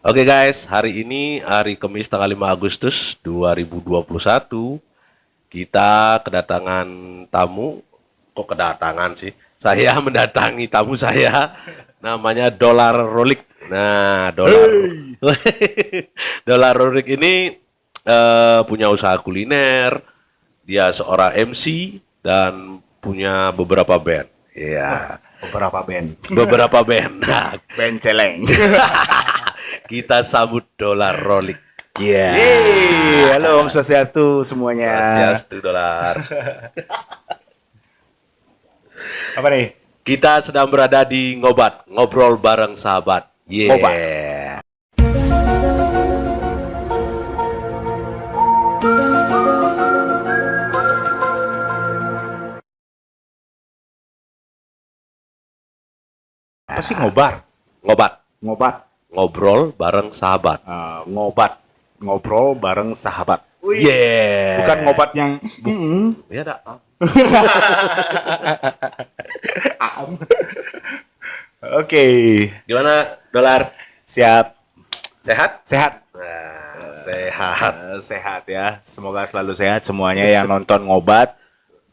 Oke guys, hari ini hari Kamis tanggal 5 Agustus 2021. Kita kedatangan tamu. Kok kedatangan sih? Saya mendatangi tamu saya. Namanya Dolar Rolik. Nah, Dolar Rolik ini punya usaha kuliner. Dia seorang MC dan punya beberapa band. Iya, Beberapa band. beberapa band. Nah, Band celeng. kita sambut Dolar Rolik. Iya. Yeay, halo Om Swastiastu semuanya. Swastiastu Dolar. Apa nih? Kita sedang berada di Ngobat, ngobrol bareng sahabat. Yeah. Ngobat. Apa sih ngobar? Ngobat, Ngobat. ngobrol bareng sahabat. Ngobat. Ngobrol bareng sahabat. Wih, Yeah. bukan ngobat yang Ya dah. Oke. Gimana Dolar? Siap. Sehat? Sehat. Nah, sehat. Sehat ya. Semoga selalu sehat semuanya yang nonton ngobat.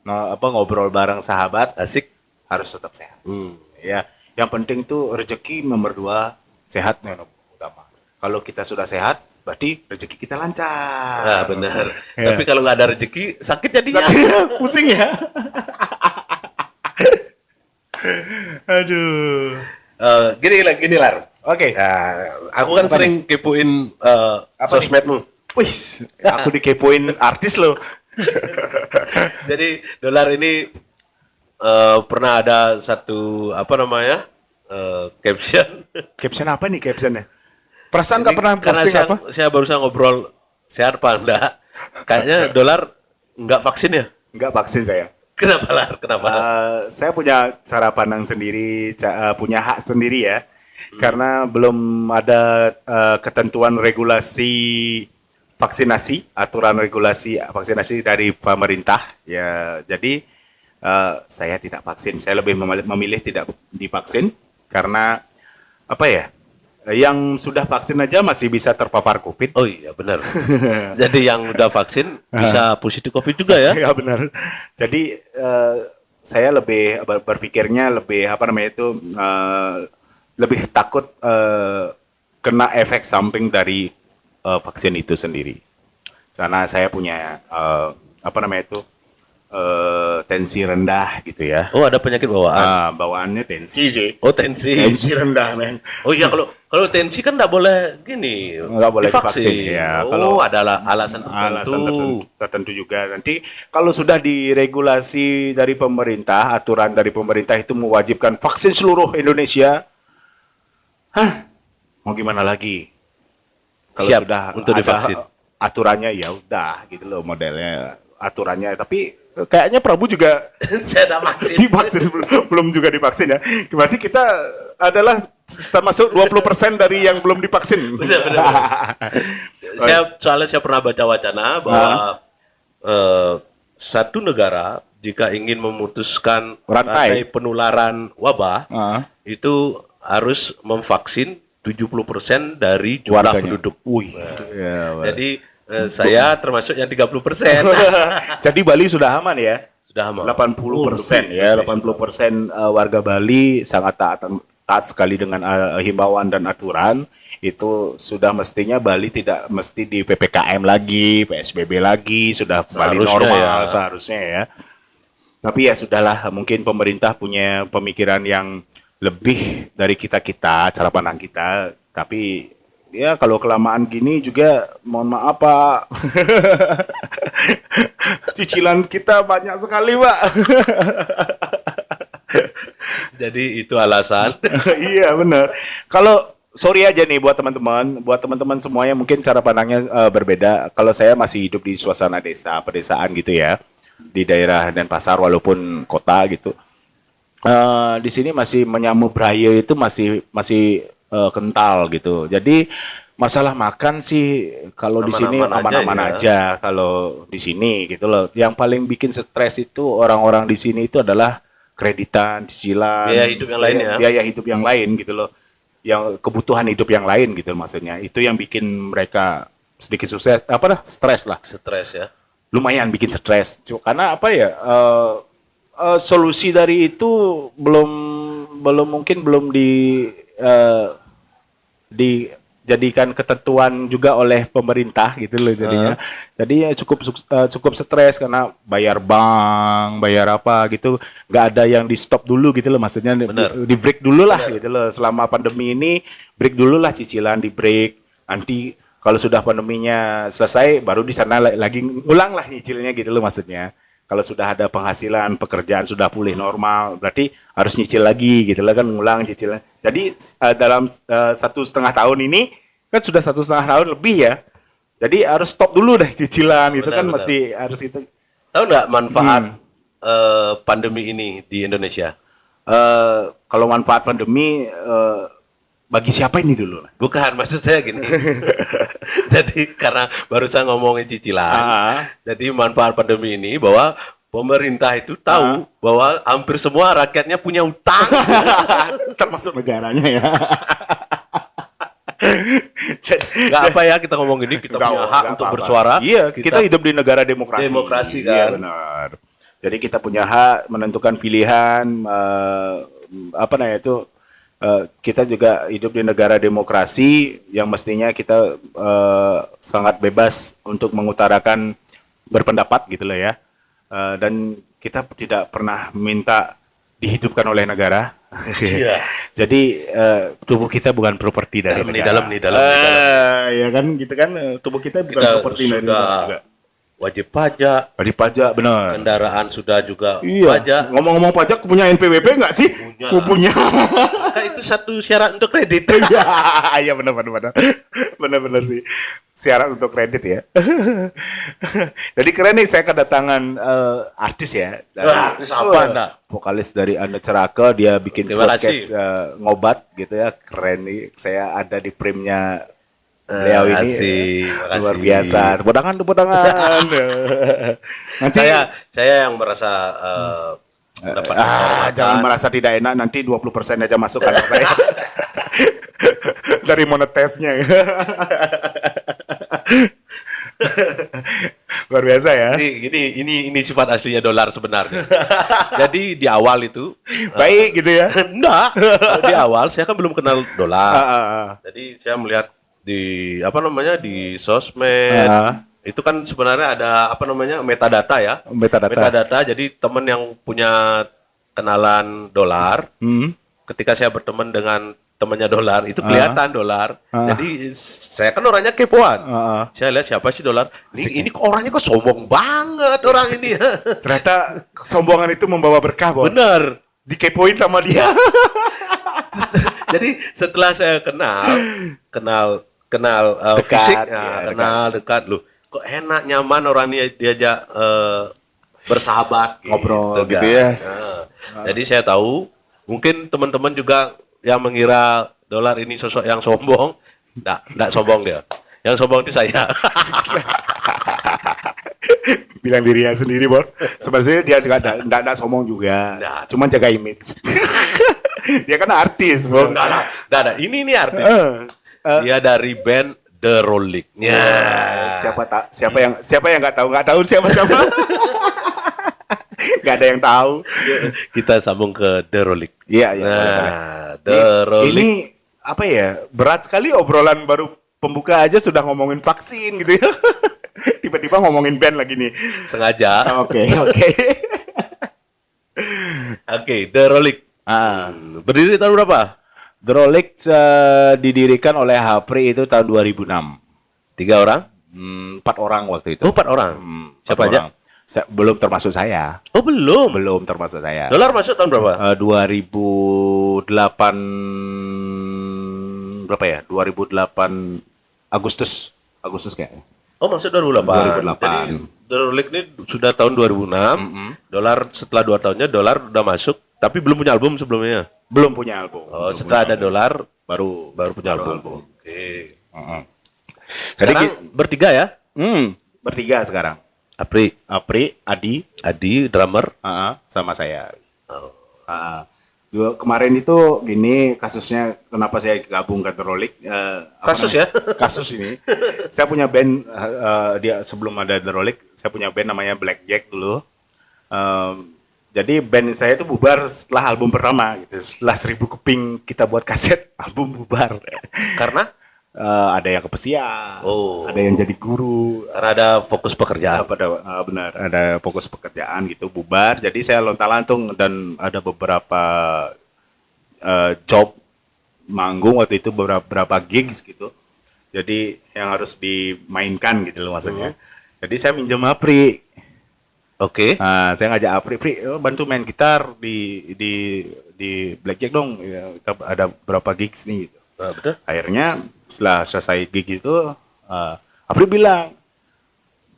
Ngobrol bareng sahabat Asik. harus tetap sehat. Hmm. Ya, yang penting tuh rezeki nomor 2, sehat yang utama. Kalau kita sudah sehat, berarti rezeki kita lancar. Nah, benar. Ya. Tapi kalau nggak ada rezeki, sakit jadinya. Pusing ya. Aduh. Gini Lar. Oke. Nah, aku kan Apa sering kepoin Apa sosmedmu. Wih, aku dikepoin artis loh. Jadi Dolar ini pernah ada satu caption. Caption apa nih captionnya? Perasaan nggak Ini pernah karena posting apa? saya barusan ngobrol sehat apa enggak. Kayaknya Dolar nggak vaksin ya? Nggak vaksin saya. Kenapa Lar? Kenapa? Saya punya cara pandang sendiri, punya hak sendiri ya. Karena belum ada ketentuan regulasi vaksinasi, aturan regulasi vaksinasi dari pemerintah. Ya, jadi saya tidak vaksin. Saya lebih memilih tidak divaksin karena apa ya? Yang sudah vaksin aja masih bisa terpapar COVID. Oh iya benar. Jadi yang udah vaksin bisa positif COVID juga ya? Ya benar. Jadi saya lebih berpikirnya lebih lebih takut kena efek samping dari vaksin itu sendiri. Karena saya punya tensi rendah gitu ya. Oh ada penyakit bawaan. Bawaannya tensi sih. Oh tensi. Tensi rendah men. Oh iya kalau tensi kan nggak boleh gini. Nggak boleh divaksin, ya. Oh Kalau ada alasan alasan tertentu. tertentu juga. Nanti kalau sudah diregulasi dari pemerintah, aturan dari pemerintah itu mewajibkan vaksin seluruh Indonesia. Mau gimana lagi? Kalau Siap sudah untuk ada divaksin. aturannya ya udah gitu loh modelnya aturannya. Tapi kayaknya Prabu juga Saya udah vaksin. divaksin belum juga divaksin ya. Berarti kita adalah termasuk 20% dari yang belum divaksin. Benar. Soalnya saya pernah baca wacana bahwa satu negara jika ingin memutuskan rantai penularan wabah itu harus memvaksin 70% dari jumlah Warganya. penduduk. Wih. Jadi saya termasuk yang 30%. Jadi Bali sudah aman ya. Sudah aman. 80% ya, 80% warga Bali sangat taat sekali dengan himbauan dan aturan. Itu sudah mestinya Bali tidak mesti di PPKM lagi, PSBB lagi, sudah Bali normal seharusnya ya. Tapi ya sudahlah, mungkin pemerintah punya pemikiran yang lebih dari kita cara pandang kita. Tapi ya kalau kelamaan gini juga mohon maaf Pak. Cicilan kita banyak sekali Pak. Jadi itu alasan. Iya benar. Kalau sorry aja nih buat teman-teman semuanya mungkin cara pandangnya berbeda. Kalau saya masih hidup di suasana desa, pedesaan gitu ya, di daerah Denpasar walaupun kota gitu. Di sini masih menyambut Braille itu masih kental gitu. Jadi masalah makan sih kalau di sini aman-aman aja kalau di sini gitu loh. Yang paling bikin stres itu orang-orang di sini itu adalah kreditan, cicilan, Biaya hidup yang lain ya. Biaya hidup yang lain gitu loh. yang kebutuhan hidup yang lain gitu maksudnya. Itu yang bikin mereka sedikit susah stres lah. Stres ya. Lumayan bikin stres. Karena apa ya? Solusi dari itu mungkin belum dijadikan ketentuan juga oleh pemerintah gitu loh jadinya. Jadi ya cukup stres karena bayar bank, bayar apa gitu, nggak ada yang di stop dulu gitu loh, maksudnya di break dulu lah gitu loh. Selama pandemi ini break dulu lah, cicilan di break. Nanti kalau sudah pandeminya selesai baru di sana lagi ngulang lah nyicilnya gitu loh maksudnya. Kalau sudah ada penghasilan, pekerjaan sudah pulih normal, berarti harus nyicil lagi gitu lah kan, ngulang cicilan. Jadi dalam 1,5 tahun ini kan sudah 1,5 tahun lebih ya. Jadi harus stop dulu deh cicilan gitu kan, mesti harus itu. Tahu nggak manfaat pandemi ini di Indonesia? Kalau manfaat pandemi bagi siapa ini dulu? Bukan, maksud saya gini. Jadi karena baru saya ngomongin cicilan, jadi manfaat pandemi ini bahwa pemerintah itu tahu bahwa hampir semua rakyatnya punya utang. Termasuk negaranya ya. Gak apa ya kita ngomong ini, kita punya hak untuk bersuara. Iya, kita hidup di negara demokrasi. Demokrasi kan. Iya benar. Jadi kita punya hak menentukan pilihan, kita juga hidup di negara demokrasi yang mestinya kita sangat bebas untuk mengutarakan berpendapat gitu loh ya. Dan kita tidak pernah minta dihidupkan oleh negara. Iya. Jadi tubuh kita bukan properti dari negara. Dalam. Ya kan gitu kan, tubuh kita bukan Kita properti dari negara. Wajib pajak. Wajib pajak benar. Kendaraan sudah juga Iya. pajak. Ngomong-ngomong pajak, punya NPWP nggak sih? Punya lah. Punya. Kan itu satu syarat untuk kredit. Iya benar. Benar sih. Syarat untuk kredit ya. Jadi keren nih, saya kedatangan artis ya. Artis apa Anda? Vokalis dari Anda Ceraka, dia bikin Terima podcast ngobat gitu ya. Keren nih. Saya ada di frame-nya beliau ini. Makasih. Luar biasa. Tepuk tangan. Nanti Saya yang merasa mendapat penghormatan. jangan merasa tidak enak, nanti 20% aja masuk kantor saya. Dari monetesnya. Luar biasa ya. Ini sifat aslinya dolar sebenarnya. Jadi di awal itu Baik gitu ya. enggak, di awal saya kan belum kenal dolar. Jadi saya melihat di di sosmed itu kan sebenarnya ada metadata ya. Metadata. Jadi teman yang punya kenalan dolar, ketika saya berteman dengan temannya dolar itu kelihatan dolar. Jadi saya kan orangnya kepoan. Saya lihat siapa sih dolar. Ini kok orangnya kok sombong banget orang ini. Ternyata kesombongan itu membawa berkah, Bon. Benar. Dikepoin sama dia. Jadi setelah saya kenal Dekat, fisik, ya, kenal dekat loh. Kok enak, nyaman orang ini diajak bersahabat, ngobrol gitu kan. ya. Jadi saya tahu mungkin teman-teman juga yang mengira dolar ini sosok yang sombong, enggak sombong dia. Yang sombong itu saya. Bilang dirinya sendiri, Bor. Sebenarnya dia enggak sombong juga. Cuman jaga image. Dia kan artis. Oh, enggak. Ini artis. Dia dari band The Rolling. Ya. Siapa yang nggak tahu siapa. Nggak ada yang tahu. Kita sambung ke The Rolling. Iya. The Rolling. Ini apa ya? Berat sekali obrolan baru pembuka aja sudah ngomongin vaksin gitu ya. Tiba-tiba ngomongin band lagi nih. Sengaja. Oke. Oke, The Rolling. Berdiri tahun berapa? The Rolex didirikan oleh Hapri itu tahun 2006. 3 orang? 4 orang waktu itu. 4 orang. Siapa aja? Belum termasuk saya. Oh, belum. Belum termasuk saya. Dolar masuk tahun berapa? 2008 berapa ya? 2008 Agustus kayaknya. Oh, masuk 2008. 2008. Jadi The Rolling ini sudah tahun 2006. Dolar setelah 2 tahunnya dolar udah masuk, tapi belum punya album sebelumnya. Belum punya album. Oh, setelah ada dolar baru punya album. Oke. Jadi Jadi bertiga ya? bertiga sekarang. Apri, Adi, drummer. sama saya. Oh. Kemarin itu gini kasusnya, kenapa saya gabung ke The Rolling, Kasus ya? kasus ini. Saya punya band, dia sebelum ada The Rolling, saya punya band namanya Blackjack dulu. Jadi band saya itu bubar setelah album pertama gitu. Setelah 1000 keping kita buat kaset, album bubar. Karena Ada yang ke pesiar, Oh. ada yang jadi guru, karena ada fokus pekerjaan. benar, ada fokus pekerjaan gitu, bubar. Jadi saya lonta-lantung dan ada beberapa job manggung waktu itu, beberapa gigs gitu. Jadi yang harus dimainkan gitu loh maksudnya. Jadi saya minjem Apri. Oke. Saya ngajak Apri, bantu main gitar di Blackjack dong. Ya, kita ada berapa gigs nih gitu. Nah, betul. Akhirnya setelah selesai gigs itu, Apri bilang,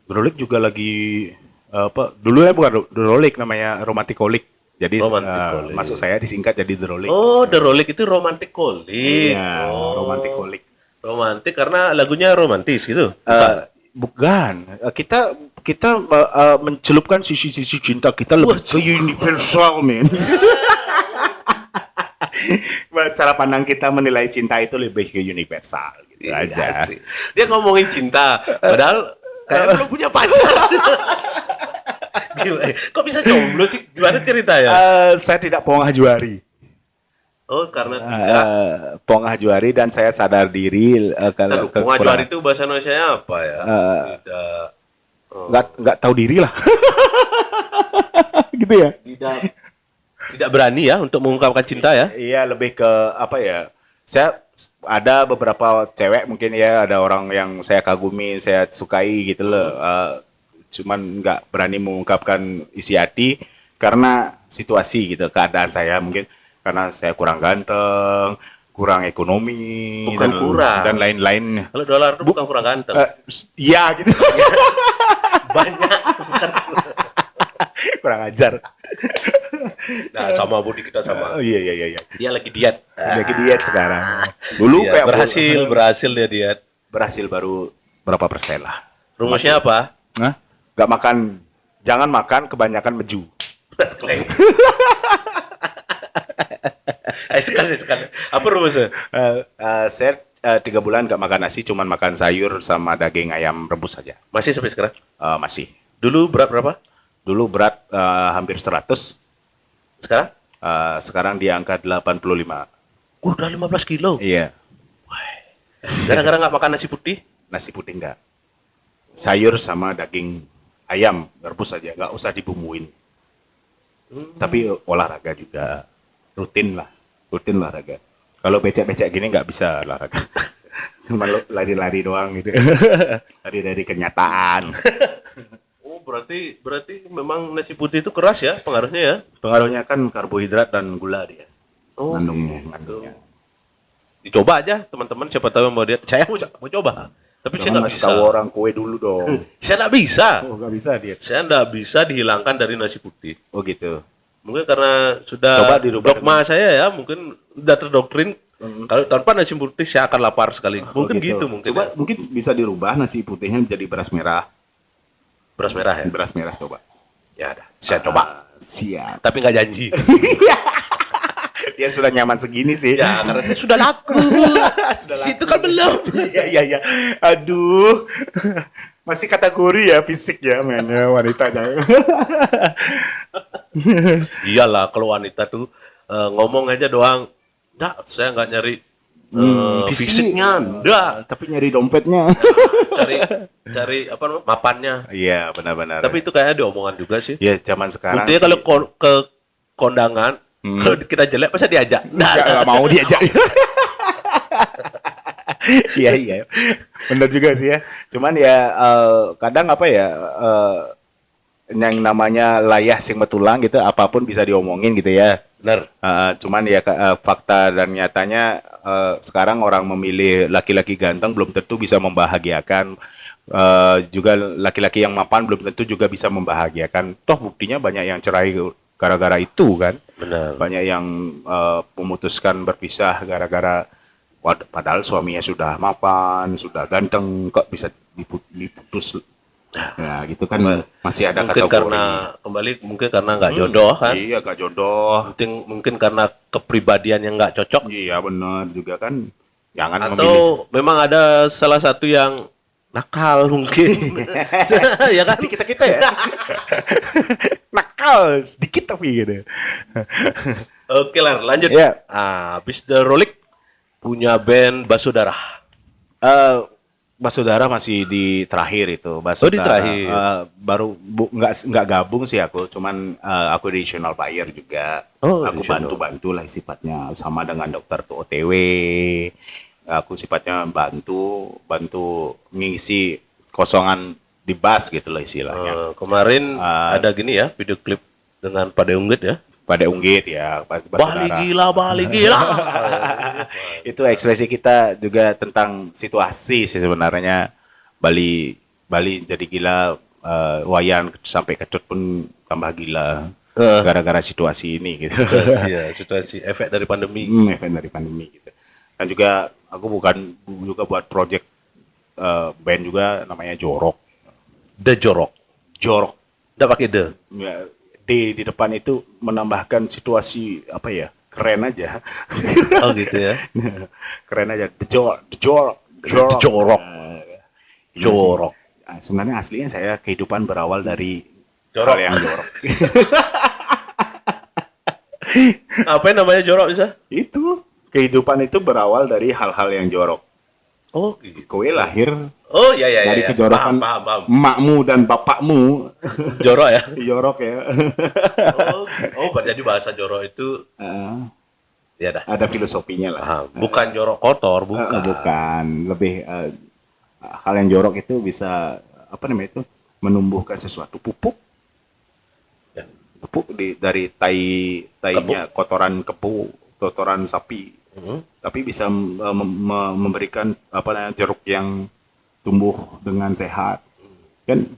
Drolik juga lagi dulu ya bukan Drolik, namanya Romantic-Holic. Jadi Romantic-Holic. masuk saya disingkat jadi Drolik. Oh, The Rolling itu Romantic-Holic. Iya, Oh. Romantic-Holic. Romantik karena lagunya romantis gitu. Bukan, kita mencelupkan sisi-sisi cinta kita lebih ke universal, men. Cara pandang kita menilai cinta itu lebih ke universal gitu Iya aja. sih. Dia ngomongin cinta, padahal kayak belum punya pacar. Gila, kok bisa jomblo sih? Gimana ceritanya? Saya tidak pongah juari. Oh, karena tidak. Pongah juari dan saya sadar diri kalau Pengajuan itu bahasa Indonesia apa ya? Tidak. nggak tahu diri lah. Gitu ya. Tidak berani ya untuk mengungkapkan cinta ya? Iya, lebih ke apa ya? Saya ada beberapa cewek mungkin ya, ada orang yang saya kagumi, saya sukai gitu loh. Cuman nggak berani mengungkapkan isi hati karena situasi gitu, keadaan saya mungkin karena saya kurang ganteng, kurang ekonomi, Bukan kurang. dan lain-lain. Kalau dolar itu bukan kurang ganteng. Iya gitu. Banyak. Kurang ajar. Nah, sama Budi kita sama. Iya. Dia lagi diet. Lagi diet sekarang. Dulu Iya, kayak berhasil dia diet. berhasil baru berapa persen lah. Rumusnya apa? Hah? Gak makan, jangan makan kebanyakan meju. Sekali. Sekali. Apa rumusnya? Saya 3 bulan gak makan nasi, cuman makan sayur sama daging ayam rebus saja. Masih sampai sekarang? Masih. Dulu berat berapa? Dulu berat hampir 100, Sekarang? sekarang di angka 85. Udah 15 kilo. Iya, Gara-gara nggak makan nasi putih? nasi putih enggak. Sayur sama daging ayam rebus saja, nggak usah dibumbuin. Tapi olahraga juga, rutin olahraga. Kalau becek-becek gini nggak bisa olahraga. Cuma lari-lari doang gitu. Lari dari kenyataan. Oh, berarti memang nasi putih itu keras ya pengaruhnya ya? Pengaruhnya kan karbohidrat dan gula dia. Oh, Ngandungnya. dicoba aja teman-teman, siapa tahu yang mau dia. Saya mau coba, tapi saya Jangan nggak ngasih bisa. tahu orang kue dulu dong. Saya nggak bisa. Oh, nggak bisa dia. Saya nggak bisa dihilangkan dari nasi putih. Oh gitu. Mungkin karena sudah Coba dirubah dogma saya ya, mungkin udah terdoktrin. Kalau tanpa nasi putih saya akan lapar sekali. Mungkin Oh, gitu mungkin. Coba Ya. mungkin bisa dirubah nasi putihnya menjadi beras merah. Beras merah ya. Beras merah coba. Ya ada. Saya coba. Siap. Tapi nggak janji. Dia sudah nyaman segini sih. Ya karena saya sudah laku. Situ kan belum. Iya. Aduh. Masih kategori ya fisik ya mainnya wanitanya. Iyalah kalau wanita tuh ngomong aja doang. Nggak, saya nggak nyari fisiknya. Nggak. Tapi nyari dompetnya. Cari apa namanya? Mapannya. Iya, benar-benar. Tapi itu kayaknya diomongan juga sih. ya zaman sekarang Buktinya sih, kalau ke kondangan, kalau kita jelek pasti diajak. nggak mau diajak. Iya. Benar juga sih ya. Cuman ya kadang apa ya yang namanya layah sing betulang gitu, apapun bisa diomongin gitu ya. Benar. Cuman ya fakta dan nyatanya sekarang orang memilih laki-laki ganteng belum tentu bisa membahagiakan. Juga laki-laki yang mapan belum tentu juga bisa membahagiakan. Toh buktinya banyak yang cerai gara-gara itu kan. Benar. Banyak yang memutuskan berpisah gara-gara padahal suaminya sudah mapan, sudah ganteng, kok bisa diputus Ya, gitu kan masih ada Mungkin kategori. mungkin karena nggak jodoh kan. Iya, gak jodoh. Mungkin karena kepribadian yang nggak cocok. Iya, benar juga kan. Jangan memilih. Atau memang ada salah satu yang nakal mungkin. Ya kan? Kita ya. Nakal sedikit tapi gitu. Oke lah, lanjut. Iya. Habis The Rolik punya band Basudara. Basudara masih di terakhir itu. Oh, di terakhir. Baru nggak gabung sih aku, cuman aku additional buyer juga. Oh, aku additional. bantu lah sifatnya sama dengan dokter tuh OTW. Aku sifatnya bantu ngisi kosongan di bass gitu lah istilahnya. Kemarin ada gini ya, video klip dengan Pade Unggit ya. Pada Unggit ya, Bali gila, Bali gila. Itu ekspresi kita juga tentang situasi sih sebenarnya. Bali jadi gila, Wayan sampai Ketut pun tambah gila gara-gara situasi ini gitu. Iya, situasi efek dari pandemi. Efek dari pandemi gitu. Dan juga aku juga buat project band juga namanya Jorok. The Jorok. Jorok. Udah pakai the. Ya, di depan itu menambahkan situasi apa ya? Keren aja. Oh gitu ya. Keren aja. The Jorok. Jorok. Jorok. Sebenarnya aslinya saya kehidupan berawal dari Jorok. hal yang jorok. Apa yang namanya jorok bisa? Itu kehidupan itu berawal dari hal-hal yang jorok. Oh gitu. Kowe lahir Oh ya ya dari ya. kejorokan Paham. emakmu dan bapakmu. Jorok ya. Jorok ya. Jadi bahasa jorok itu ya dah. Ada filosofinya lah. Paham. Bukan jorok kotor, bukan. Bukan, lebih hal yang jorok itu bisa apa namanya itu menumbuhkan sesuatu pupuk. Ya. Pupuk dari tainya kotoran kebu, kotoran sapi. Tapi bisa memberikan apa namanya jeruk yang tumbuh dengan sehat. Kan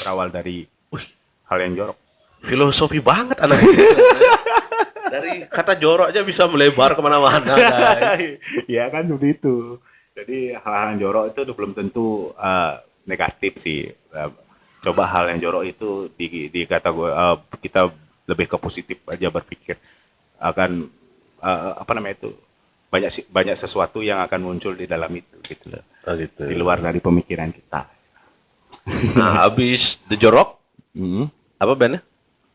berawal dari hal yang jorok. Filosofi banget anak. Dari kata jorok aja bisa melebar kemana-mana guys. Ya kan seperti itu. Jadi hal-hal yang jorok itu belum tentu negatif sih. Coba hal yang jorok itu di kata gue kita lebih ke positif aja berpikir akan apa namanya itu banyak sesuatu yang akan muncul di dalam itu gitu loh. Oh, gitu. Di luar dari pemikiran kita. Nah, habis The Jorok, apa bandnya?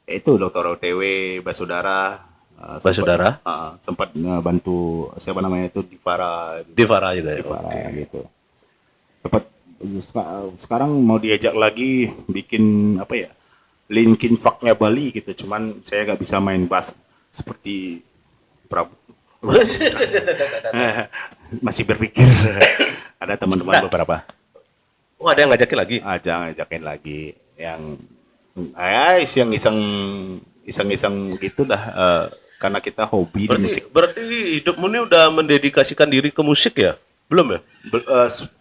Itu Dr. OTW, Basudara. Basudara? Sempat bantu siapa namanya itu Divara juga ya. Divara gitu. Sempat sekarang mau diajak lagi bikin apa ya? Linkin Park-nya Bali gitu. Cuman saya nggak bisa main bass seperti Prabu. Masih berpikir. Ada teman-teman beberapa. Oh, ada yang ngajakin lagi? Ngajakin lagi yang iseng-iseng gitu dah. Karena kita hobi di musik. Berarti hidupmu ini udah mendedikasikan diri ke musik ya? Belum ya?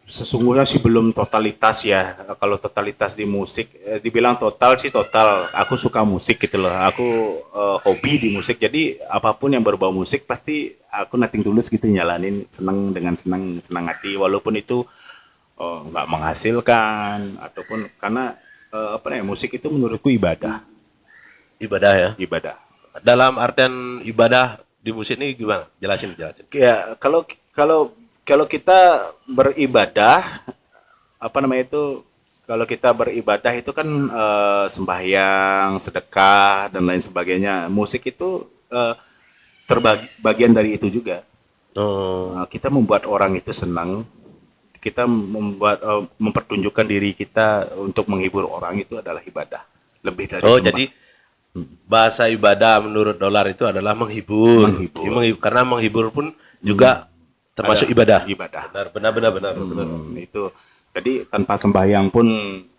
Sesungguhnya sih belum totalitas ya. Kalau totalitas di musik, dibilang total sih total. Aku suka musik gitu loh. Aku hobi di musik. Jadi apapun yang berbau musik pasti aku nothing tulus gitu nyalanin dengan senang hati. Walaupun itu nggak menghasilkan ataupun karena musik itu menurutku ibadah. Ibadah ya? Ibadah. Dalam artian ibadah di musik ini gimana? Jelasin. Ya kalau kita beribadah kalau kita beribadah itu kan sembahyang, sedekah dan lain sebagainya. Musik itu bagian dari itu juga. Kita membuat orang itu senang. Kita mempertunjukkan diri kita untuk menghibur orang itu adalah ibadah. Lebih dari jadi bahasa ibadah menurut dolar itu adalah menghibur. Karena menghibur pun juga termasuk ibadah. Benar. Itu. Jadi tanpa sembahyang pun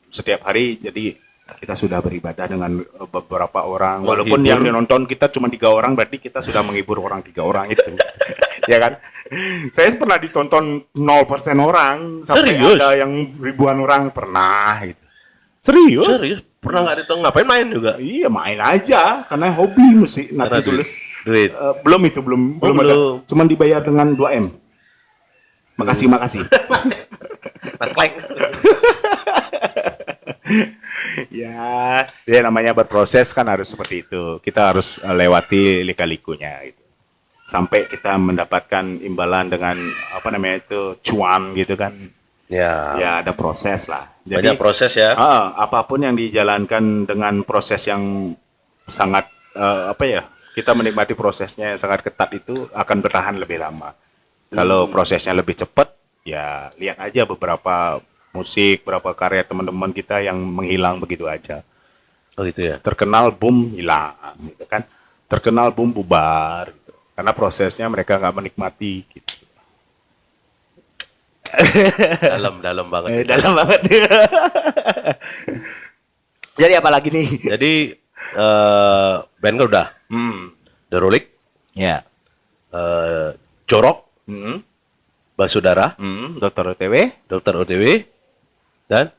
setiap hari jadi kita sudah beribadah dengan beberapa orang. Walaupun yang nonton kita cuma 3 orang, berarti kita sudah menghibur orang 3 orang itu. Ya kan? Saya pernah ditonton 0% orang sampai Serius? ada yang ribuan orang pernah gitu. Serius? Pernah nggak ditong ngapain main juga? Iya, main aja karena hobi musik. Nanti tulis duit. Belum ada. Cuman dibayar dengan 2M. Makasih. Naklek. Ya, dia namanya berproses kan harus seperti itu. Kita harus lewati lika-likunya gitu. Sampai kita mendapatkan imbalan dengan apa namanya itu cuan gitu kan. Ya, Ya ada proses lah. banyak proses ya. Apapun yang dijalankan dengan proses yang sangat apa ya, kita menikmati prosesnya yang sangat ketat itu akan bertahan lebih lama. Kalau prosesnya lebih cepat, ya lihat aja beberapa musik, beberapa karya teman-teman kita yang menghilang begitu aja. Oh gitu ya. Terkenal boom hilang, gitu kan? Terkenal boom bubar, gitu. Karena prosesnya mereka nggak menikmati. Gitu. Dalam banget. Dalam banget. Jadi apa lagi nih? Jadi band kan udah The Rolik, Ya. Jorok, Hmm. Basudara, Dokter OTW. Dokter OTW, dan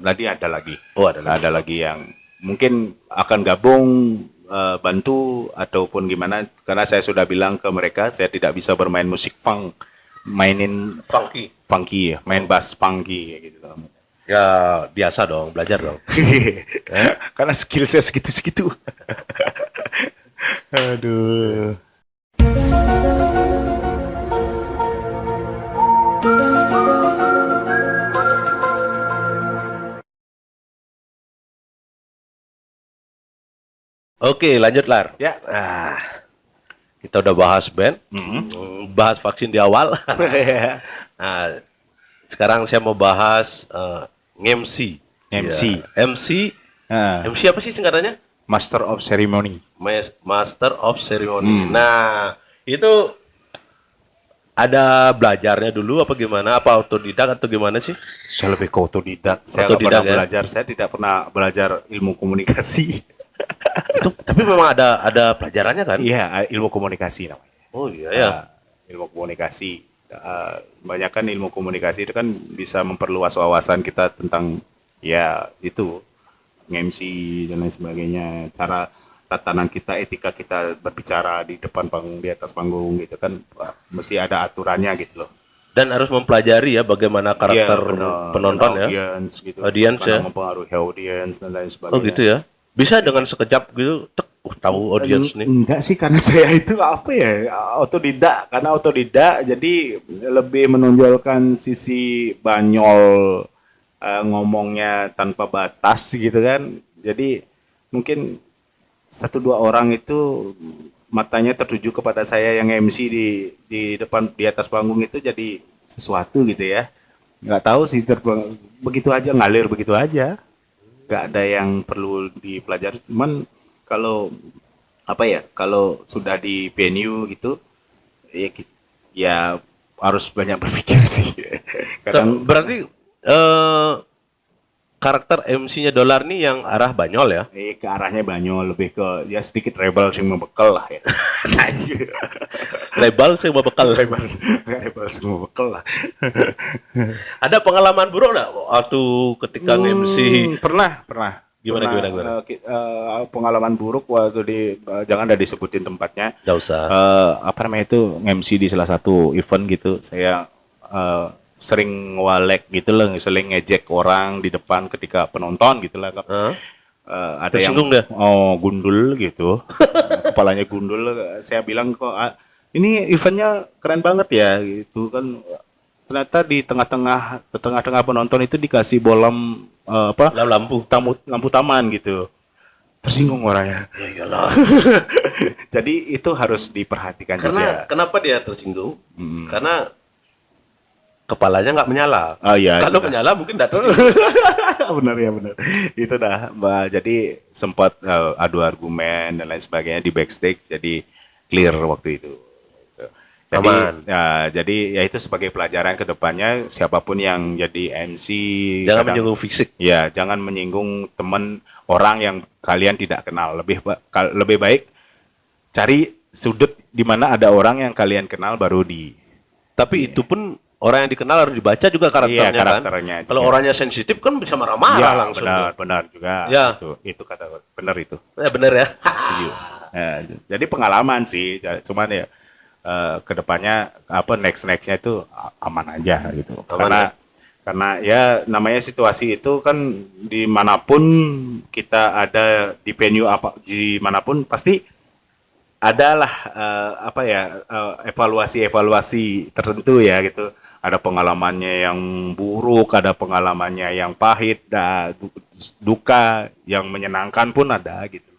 Nanti ada lagi. ada lagi. Ada lagi yang mungkin akan gabung bantu ataupun gimana karena saya sudah bilang ke mereka saya tidak bisa bermain musik funk, mainin funky ya, main bass funky gitu. Ya biasa dong, belajar dong. Karena skill saya segitu-segitu. Aduh. Oke, lanjut Lar. Ya. Kita udah bahas band, bahas vaksin di awal. Nah, sekarang saya mau bahas MC. MC. Ya. MC. Ah. MC apa sih singkatannya? Master of Ceremony. Master of Ceremony. Nah, itu ada belajarnya dulu apa gimana? Apa autodidak atau gimana sih? Saya lebih ke otodidak. Saya nggak Otodidak, pernah ya? belajar. Saya tidak pernah belajar ilmu komunikasi. Itu tapi memang ada pelajarannya kan? Iya, ilmu komunikasi namanya. Oh iya ya. Ilmu komunikasi. Kebanyakan ilmu komunikasi itu kan bisa memperluas wawasan kita tentang ya itu MC dan lain sebagainya. Cara tatanan kita, etika kita berbicara di depan panggung, di atas panggung gitu kan mesti ada aturannya gitu loh. Dan harus mempelajari ya bagaimana karakter benar. penonton Dan ya. audience gitu. Audience Karena ya. mempengaruhi audience dan lain sebagainya. Oh gitu ya. Bisa dengan sekejap gitu tahu audience nih. Enggak sih karena saya itu apa ya otodidak karena otodidak jadi lebih menonjolkan sisi banyol ngomongnya tanpa batas gitu kan jadi mungkin satu dua orang itu matanya tertuju kepada saya yang MC di depan di atas panggung itu jadi sesuatu gitu ya nggak tahu sih begitu aja ngalir begitu aja nggak ada yang perlu dipelajari cuman kalau apa ya kalau sudah di venue gitu ya harus banyak berpikir sih kadang Berarti karakter MC-nya Dolar nih yang arah banyol ya. ke arahnya banyol lebih ke ya sedikit rebel sih membekal lah ya Label sih bekal. rebel semua bekal lah Ada pengalaman buruk nggak waktu ketika MC? pernah Gimana? pengalaman buruk waktu di jangan udah disebutin tempatnya Nggak usah. apa namanya itu MC di salah satu event gitu saya sering ngewalek gitu loh sering ngejek orang di depan ketika penonton gitu lah ada Tersinggung yang gundul gitu kepalanya gundul saya bilang kok ini eventnya keren banget ya gitu kan ternyata di tengah-tengah penonton itu dikasih bolam Lampu. lampu taman gitu tersinggung orangnya Ya iyalah. jadi itu harus diperhatikan juga Kenapa dia tersinggung? Karena kepalanya nggak menyala. iya Kalau menyala mungkin nggak tersinggung. benar itu dah Mbak jadi sempat adu argumen dan lain sebagainya di backstage jadi clear waktu itu jadi Aman. jadi ya itu sebagai pelajaran ke depannya siapapun yang jadi MC Jangan menyinggung fisik. ya jangan menyinggung teman orang yang kalian tidak kenal lebih baik cari sudut di mana ada orang yang kalian kenal baru Tapi itu pun orang yang dikenal harus dibaca juga karakternya, Iya, karakternya kan. Kalau juga. orangnya sensitif kan bisa marah-marah ya langsung. benar juga Ya. itu kata benar itu Ya bener ya. setuju. Jadi pengalaman sih, cuman ya kedepannya apa nextnya itu aman aja gitu. Aman, Karena Karena ya namanya situasi itu kan dimanapun kita ada di venue apa dimanapun pasti adalah evaluasi tertentu ya gitu. Ada pengalamannya yang buruk, ada pengalamannya yang pahit, duka, yang menyenangkan pun ada gitu.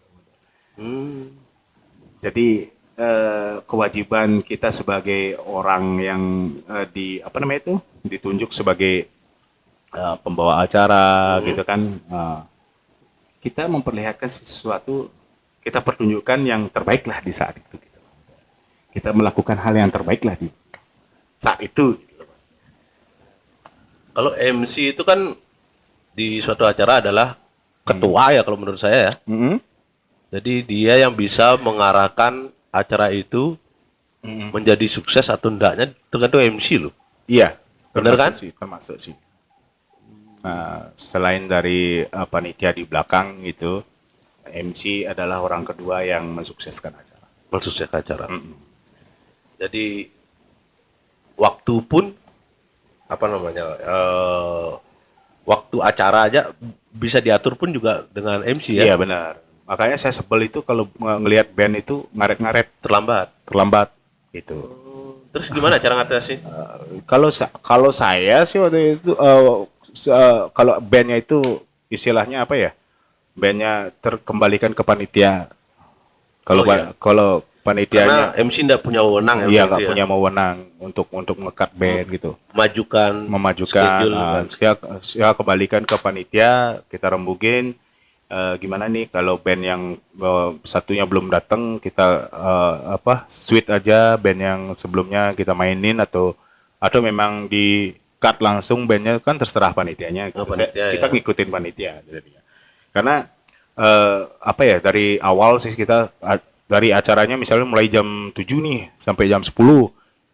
Jadi kewajiban kita sebagai orang yang ditunjuk sebagai pembawa acara gitu kan, kita memperlihatkan sesuatu, kita pertunjukkan yang terbaik lah di saat itu gitu. Kita melakukan hal yang terbaik lah di saat itu. Kalau MC itu kan di suatu acara adalah ketua ya kalau menurut saya ya. Jadi dia yang bisa mengarahkan acara itu menjadi sukses atau enggaknya tergantung MC loh. Iya, benar kan? Termasuk sih. Selain dari panitia di belakang itu, MC adalah orang kedua yang mensukseskan acara. Mensukseskan acara. Jadi waktu pun waktu acara aja bisa diatur pun juga dengan MC ya. Iya benar. Makanya saya sebel itu kalau ngelihat band itu ngaret-ngaret terlambat gitu. Terus gimana cara ngatasi? Kalau saya sih waktu itu kalau bandnya itu istilahnya apa ya? Bandnya terkembalikan ke panitia. Kalau panitianya, karena MC tidak punya wewenang iya nggak punya wewenang untuk ngekat band gitu. Memajukan. Saya kembalikan ke panitia, kita rembugin. Gimana nih kalau band yang satunya belum datang, kita switch aja band yang sebelumnya kita mainin atau memang di cut langsung bandnya, kan terserah panitianya. Kita ngikutin panitia jadinya. Karena dari awal sih kita dari acaranya misalnya mulai jam 7 nih sampai jam 10.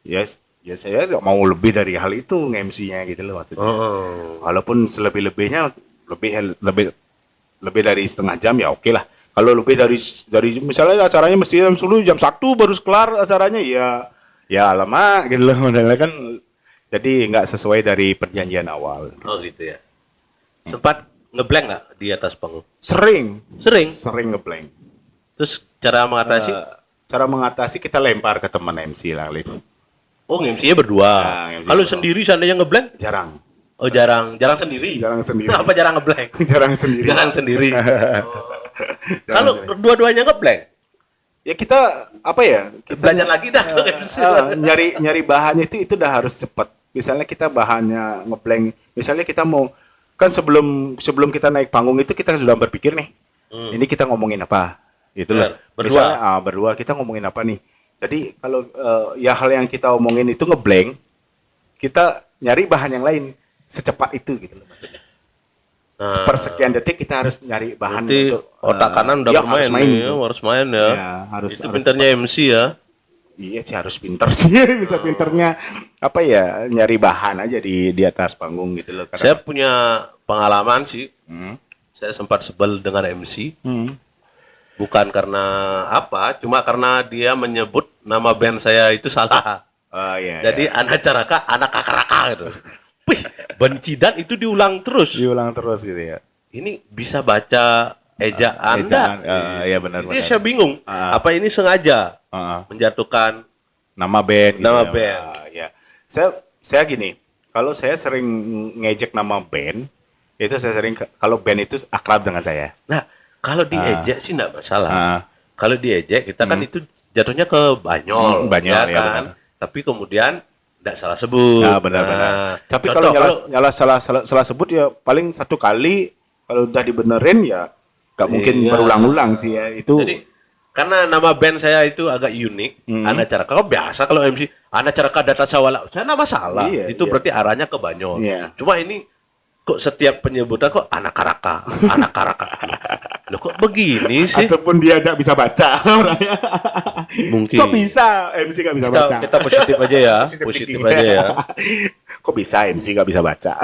Ya saya nggak mau lebih dari hal itu nge-MC-nya gitu loh maksudnya. Walaupun selebih-lebihnya lebih dari setengah jam ya oke lah. Kalau lebih dari misalnya acaranya mesti jam 10, jam 1 baru kelar acaranya, ya lama gitu loh modelnya kan. Jadi nggak sesuai dari perjanjian awal. Oh gitu ya. Sempat ngeblank nggak di atas panggung? Sering ngeblank. Terus cara mengatasi? Cara mengatasi kita lempar ke teman MC lah. Oh, MC-nya berdua. Kalau sendiri seandainya ngeblank? Jarang. Oh, jarang sendiri. Jarang sendiri. Apa jarang ngeblank? Jarang sendiri. Kalau dua-duanya ngeblank? Ya kita kita belajar lagi dah MC. nyari bahannya itu udah harus cepat. Misalnya kita bahannya ngeblank. Misalnya kita mau kan sebelum kita naik panggung itu kita sudah berpikir nih. Ini kita ngomongin apa? Itulah. Berdua kita ngomongin apa nih? Jadi kalau hal yang kita omongin itu ngeblank, kita nyari bahan yang lain secepat itu gitu loh maksudnya. Sepersekian detik kita harus nyari bahan. Berarti untuk otak kanan udah bermain, harus main ya. Itu pinternya cepat. MC ya. Iya sih harus pinter sih, pinternya nyari bahan aja di atas panggung gitu loh. Saya punya pengalaman sih. Saya sempat sebel dengan MC. Bukan karena cuma karena dia menyebut nama band saya itu salah. Jadi anak caraka, anak kakaraka gitu. Wih, bencidan itu diulang terus gitu ya. Ini bisa baca ejaan enggak? Iya benar. Jadi saya bingung. Apa ini sengaja menjatuhkan nama band? Band. Ya. Saya gini, kalau saya sering ngejek nama band, itu saya sering kalau band itu akrab dengan saya. Nah, kalau diejek sih enggak masalah. Kalau diejek kita kan itu jatuhnya ke banyol, ya kan? Tapi kemudian tidak salah sebut. Benar. Tapi kalau nyala salah sebut ya paling satu kali, kalau udah dibenerin ya nggak mungkin berulang-ulang sih ya itu. Jadi karena nama band saya itu agak unik, Anak Caraka. Kalau biasa kalau MC Anak Caraka Data Sawala, saya nggak masalah. Itu berarti arahnya ke Banyol. Cuma ini kok setiap penyebutan kok Anak Caraka. Loh kok begini sih? Ataupun dia tidak bisa baca orangnya. Mungkin. Kok bisa MC nggak bisa baca? Kita positif aja ya. Positif aja ya. Kok bisa MC nggak bisa baca?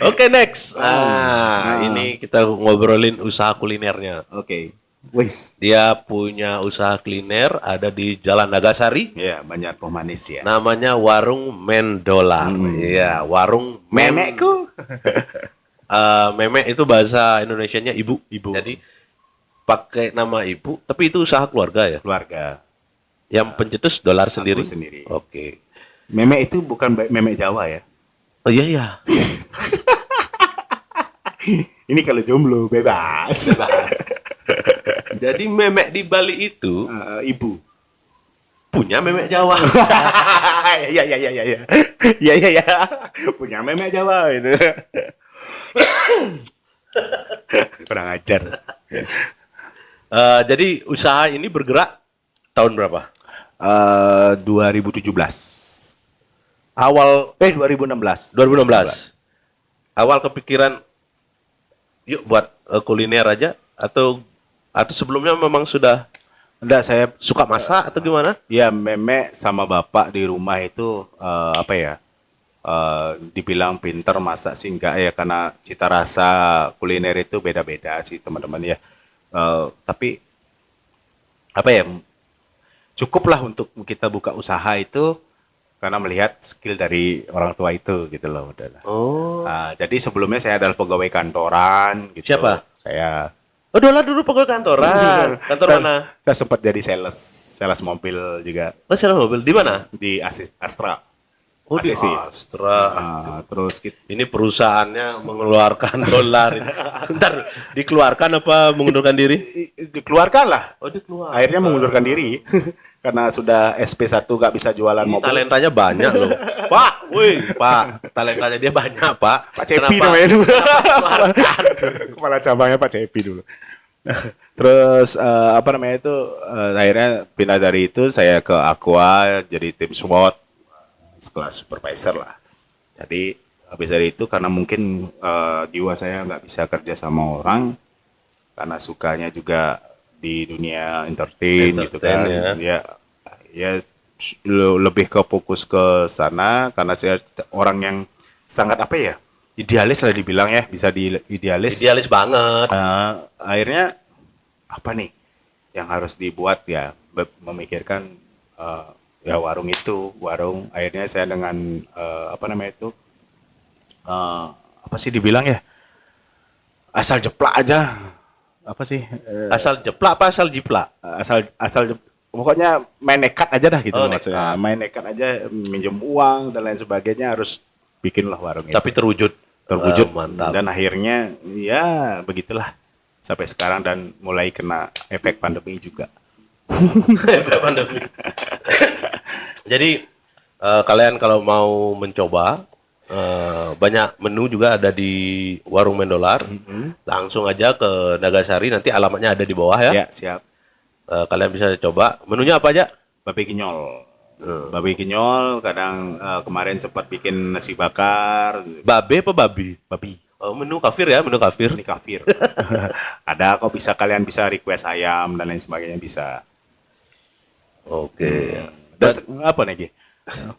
Oke, next. Ini kita ngobrolin usaha kulinernya. Oke. Wis. Dia punya usaha kuliner ada di Jalan Nagasari. Ya, banyak pemanis ya. Namanya Warung Mendolar. Iya, Warung Memekku. Memek itu bahasa Indonesianya ibu. Jadi pakai nama ibu, tapi itu usaha keluarga ya. Keluarga. Yang pencetus dolar sendiri. sendiri. Oke. Memek itu bukan memek Jawa ya. Oh iya ya. Ini kalau jomblo bebas. Jadi memek di Bali itu Ibu. punya memek Jawa. Iya iya iya iya. Iya iya iya. Punya memek Jawa itu. Kurang ajar. Jadi usaha ini bergerak tahun berapa? 2017. Awal 2016. 2016. Awal kepikiran yuk buat kuliner aja atau sebelumnya memang sudah Enggak, saya suka masak atau gimana? ya memek sama bapak di rumah itu apa ya? Dibilang pinter masak sih enggak ya, karena cita rasa kuliner itu beda-beda sih teman-teman ya. Tapi apa ya? Cukuplah untuk kita buka usaha itu karena melihat skill dari orang tua itu gitu loh, udahlah. Oh. Jadi sebelumnya saya adalah pegawai kantoran gitu. Siapa? Saya. Oh, dulu pegawai kantoran. Kantor Saya- mana? Saya sempat jadi sales mobil juga Oh, sewa mobil. Di mana? di Astra. Oh, di ACC. Astra. Terus kita, Ini perusahaannya mengeluarkan dolar. Ntar dikeluarkan apa mengundurkan diri? dikeluarkan lah. Oh, dikeluarkan. Akhirnya mengundurkan diri karena sudah SP1 gak bisa jualan mobil. Talentanya banyak loh. Pak, wih, Pak. Talentanya dia banyak, Pak. Pak Cepi namanya dulu. Kepala cabangnya Pak Cepi dulu. Terus apa namanya itu akhirnya pindah dari itu saya ke Aqua jadi tim SWOT sekelas supervisor lah. Jadi habis dari itu karena mungkin jiwa saya nggak bisa kerja sama orang karena sukanya juga di dunia entertain gitu kan. Entertain, Ya lebih ke fokus ke sana karena saya orang yang sangat apa ya? Idealis lah dibilang ya, bisa di idealis. Idealis banget. Akhirnya apa nih yang harus dibuat ya memikirkan ya warung akhirnya saya dengan apa namanya itu apa sih dibilang ya asal jeplak aja apa sih Asal jeplak apa asal jiplak? pokoknya main nekat aja dah gitu Oh, maksudnya main nekat aja minjem uang dan lain sebagainya harus bikinlah warung itu Tapi terwujud. Mantap. dan akhirnya ya begitulah sampai sekarang dan mulai kena efek pandemi juga. Efek pandemi. Jadi kalian kalau mau mencoba banyak menu juga ada di Warung Mendolar. Langsung aja ke Nagasari, nanti alamatnya ada di bawah ya. Ya, siap. Kalian bisa coba. Menunya apa aja? Babi kinyol. Babi kinyol kadang kemarin sempat bikin nasi bakar, Babe apa babi? babi. Oh, menu kafir ya, menu kafir. Ini kafir. Ada kok kalian bisa request ayam dan lain sebagainya bisa. Oke. Dan apa nih, Gi?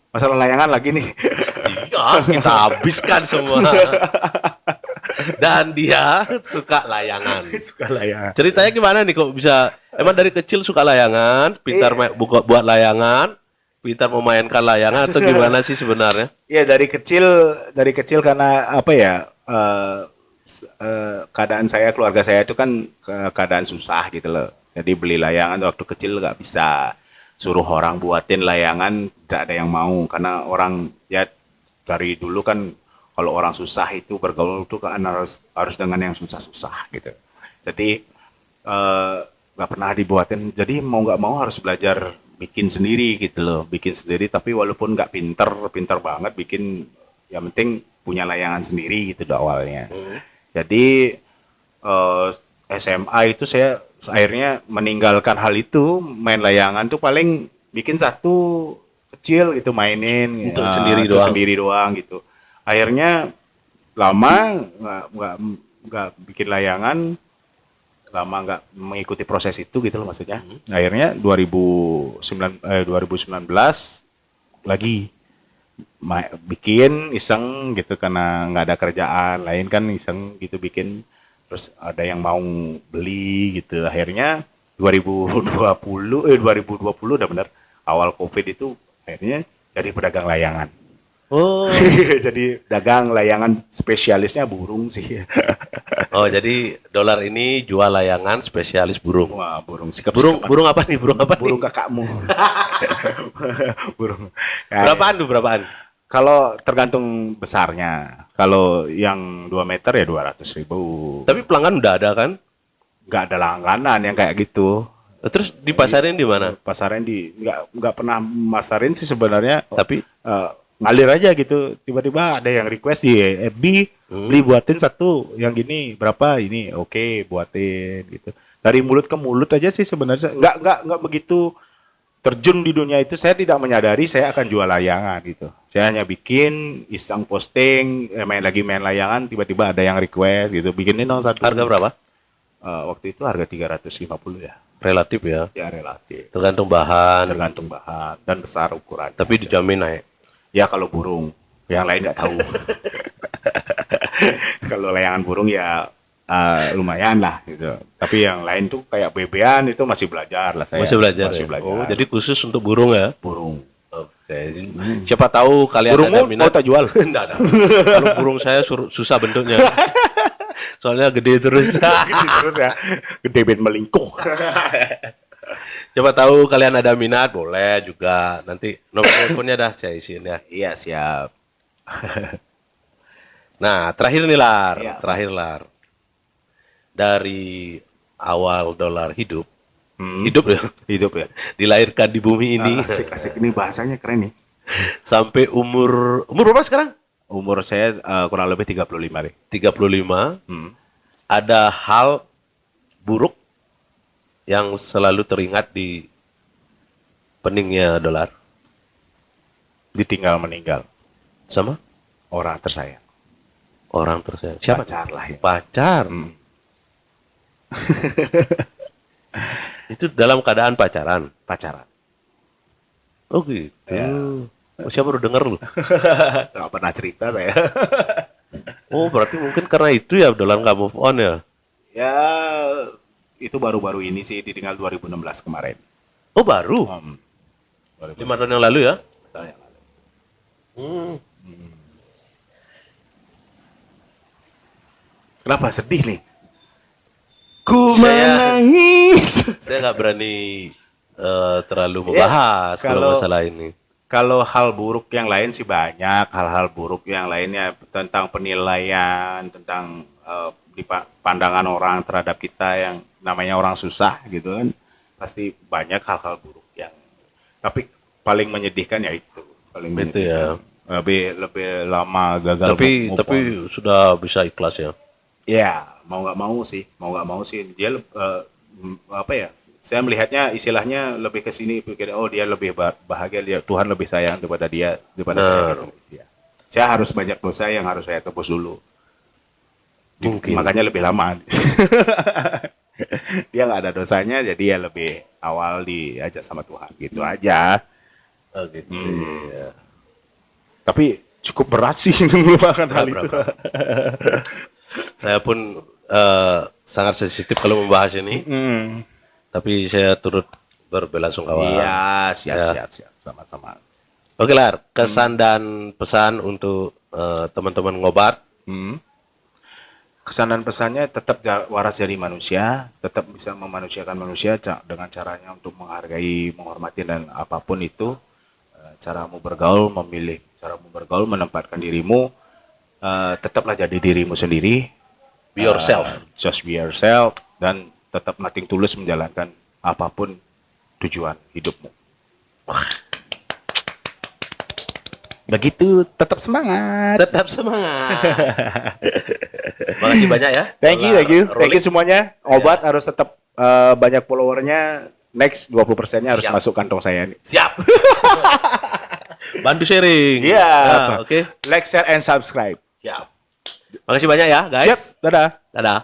Masalah layangan lagi nih. Iya, kita habiskan semua. Dan dia suka layangan. Suka layangan. Ceritanya gimana nih kok bisa? Emang dari kecil suka layangan, pintar buat layangan, pintar memainkan layangan atau gimana sih sebenarnya? Ya dari kecil karena apa ya keadaan keluarga saya itu kan keadaan susah gitu loh. Jadi beli layangan waktu kecil nggak bisa, suruh orang buatin layangan tidak ada yang mau karena orang ya dari dulu kan kalau orang susah itu bergaul itu kan harus dengan yang susah-susah gitu. Jadi nggak pernah dibuatin. Jadi mau nggak mau harus belajar bikin sendiri gitu loh, bikin sendiri. Tapi walaupun nggak pinter banget bikin, yang penting punya layangan sendiri gitu awalnya. Jadi SMA itu saya akhirnya meninggalkan hal itu, main layangan tuh paling bikin satu kecil gitu mainin Untuk sendiri doang gitu. Akhirnya lama nggak bikin layangan, lama nggak mengikuti proses itu gitu loh maksudnya. Akhirnya 2019 lagi bikin iseng gitu karena nggak ada kerjaan lain kan, iseng gitu bikin Terus ada yang mau beli gitu. Akhirnya 2020 udah bener awal Covid itu akhirnya jadi pedagang layangan. Oh. Jadi dagang layangan spesialisnya burung sih. Oh, jadi dolar ini jual layangan spesialis burung. Wah, burung Burung apa nih? Burung apa burung nih? kakakmu. Burung. Berapaan tuh, berapaan? Kalau tergantung besarnya. Kalau yang 2 meter ya 200.000. Tapi pelanggan udah ada kan? Nggak ada langganan yang kayak gitu. Terus dipasarin di mana? Pasaran nggak pernah masarin sih sebenarnya. Tapi Ngalir aja gitu. Tiba-tiba ada yang request di FB beli buatin satu yang gini berapa ini oke buatin gitu. Dari mulut ke mulut aja sih sebenarnya nggak begitu terjun di dunia itu. Saya tidak menyadari saya akan jual layangan gitu. Saya hanya bikin iseng posting main layangan tiba-tiba ada yang request gitu bikinin dong satu. harga berapa? Waktu itu harga 350 ya. Relatif ya. Ya relatif. Tergantung bahan. Tergantung bahan dan besar ukuran. Tapi dijamin naik. Ya kalau burung, yang lain nggak tahu. Kalau layangan burung ya lumayan lah gitu. Tapi yang lain tuh kayak bebean itu masih belajar lah saya. Masih belajar. Masih Ya? belajar. Oh, jadi khusus untuk burung ya? Burung. Oke. Siapa tahu kalian Burungmu ada minat. mau tak jual? Enggak ada. Kalau burung saya susah bentuknya. Soalnya gede terus. Gini terus ya, gede ben melingkuh. Coba tahu kalian ada minat, boleh juga. Nanti nomor teleponnya dah saya isiin ya. Iya siap. Nah, terakhir nih Lar, Iya. terakhir Lar. Dari awal dolar hidup, hidup ya, Hidup ya. dilahirkan di bumi ini Asik-asik ini bahasanya keren nih. sampai umur berapa sekarang? Umur saya kurang lebih 35 deh. 35. Ada hal buruk yang selalu teringat di peningnya dolar Ditinggal meninggal sama orang tersayang. orang tersayang. Siapa? Pacar lah ya. Pacar. Itu dalam keadaan pacaran. Pacaran. Oh gitu. Oh, siapa baru denger lu? Nggak pernah cerita saya. Oh, berarti mungkin karena itu ya dolar nggak move on ya. Ya itu baru-baru ini sih ditinggal 2016 kemarin. Oh, baru. 5 tahun yang lalu ya. Tahun yang lalu. Kenapa sedih nih? Ku Saya- menangis. Saya nggak berani terlalu membahas kalau kalau- masalah ini. Kalau hal buruk yang lain sih banyak, hal-hal buruk yang lainnya tentang penilaian, tentang pandangan orang terhadap kita yang namanya orang susah gitu kan. Pasti banyak hal-hal buruk yang tapi paling menyedihkan ya itu, paling Itu ya. menyedihkan. Lebih lama gagal Tapi move tapi on. sudah bisa ikhlas ya. Ya, mau nggak mau sih dia apa ya? Saya melihatnya istilahnya lebih ke sini pikir oh dia lebih bahagia, dia Tuhan lebih sayang daripada saya gitu. Ya. Saya harus banyak dosa yang harus saya tebus dulu. Mungkin. Makanya lebih lama. Dia nggak ada dosanya jadi ya lebih awal diajak sama Tuhan gitu aja. Oh, gitu. Iya. Tapi cukup berat sih melupakan hal itu. Berat. Saya pun sangat sensitif kalau membahas ini. Tapi saya turut berbelasungkawa. Iya, Ya. siap, sama-sama. Oke Lar, kesan dan pesan untuk teman-teman ngobat. Kesan dan pesannya tetap waras jadi manusia, tetap bisa memanusiakan manusia dengan caranya untuk menghargai, menghormati dan apapun itu. Caramu bergaul, memilih caramu bergaul, menempatkan dirimu, tetaplah jadi dirimu sendiri. Be yourself. Just be yourself dan tetap nothing tulus menjalankan apapun tujuan hidupmu. Begitu, tetap semangat. Tetap semangat. Makasih banyak ya. Thank you Rolling. semuanya. Obat harus tetap banyak followernya. Next 20%-nya harus Siap. masuk kantong saya nih. Siap. Bantu sharing. Iya. Ya, Oke. Like, share, and subscribe. Siap. Makasih banyak ya, guys. Siap, dadah. Dadah.